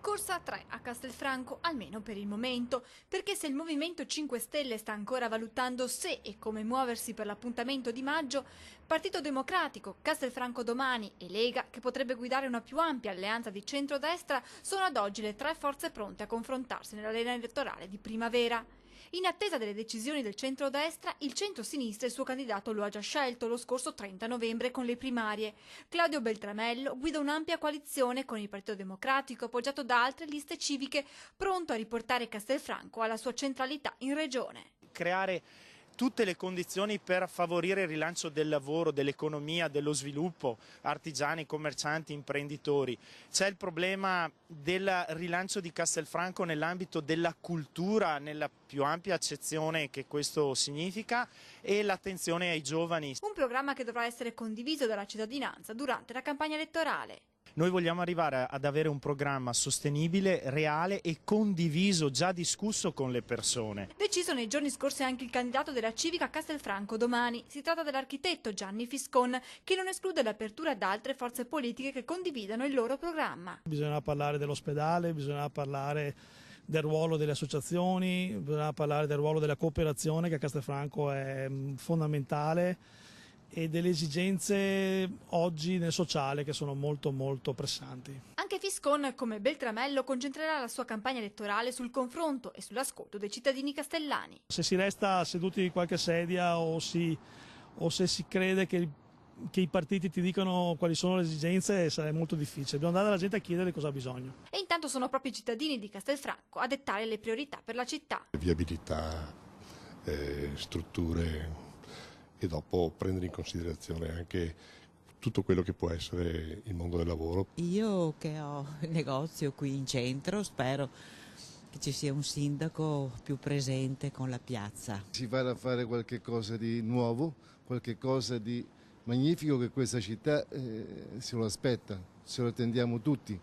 Corsa a 3 a Castelfranco, almeno per il momento, perché se il Movimento 5 Stelle sta ancora valutando se e come muoversi per l'appuntamento di maggio, Partito Democratico, Castelfranco Domani e Lega, che potrebbe guidare una più ampia alleanza di centrodestra, sono ad oggi le tre forze pronte a confrontarsi nell'arena elettorale di primavera. In attesa delle decisioni del centrodestra, il centro-sinistra il suo candidato lo ha già scelto lo scorso 30 novembre con le primarie. Claudio Beltramello guida un'ampia coalizione con il Partito Democratico, appoggiato da altre liste civiche, pronto a riportare Castelfranco alla sua centralità in regione. Creare tutte le condizioni per favorire il rilancio del lavoro, dell'economia, dello sviluppo, artigiani, commercianti, imprenditori. C'è il problema del rilancio di Castelfranco nell'ambito della cultura, nella più ampia accezione che questo significa, e l'attenzione ai giovani. Un programma che dovrà essere condiviso dalla cittadinanza durante la campagna elettorale. Noi vogliamo arrivare ad avere un programma sostenibile, reale e condiviso, già discusso con le persone. Deciso nei giorni scorsi anche il candidato della Civica Castelfranco Domani. Si tratta dell'architetto Gianni Fiscon, che non esclude l'apertura ad altre forze politiche che condividano il loro programma. Bisogna parlare dell'ospedale, bisogna parlare del ruolo delle associazioni, bisogna parlare del ruolo della cooperazione, che a Castelfranco è fondamentale, e delle esigenze oggi nel sociale che sono molto pressanti. Anche Fiscon, come Beltramello, concentrerà la sua campagna elettorale sul confronto e sull'ascolto dei cittadini castellani. Se si resta seduti in qualche sedia o se si crede che i partiti ti dicano quali sono le esigenze, sarà molto difficile. Dobbiamo andare alla gente a chiedere cosa ha bisogno. E intanto sono proprio i cittadini di Castelfranco a dettare le priorità per la città. Viabilità, strutture, e dopo prendere in considerazione anche tutto quello che può essere il mondo del lavoro. Io che ho il negozio qui in centro spero che ci sia un sindaco più presente con la piazza. Si va a fare qualche cosa di nuovo, qualche cosa di magnifico che questa città se lo aspetta, se lo attendiamo tutti.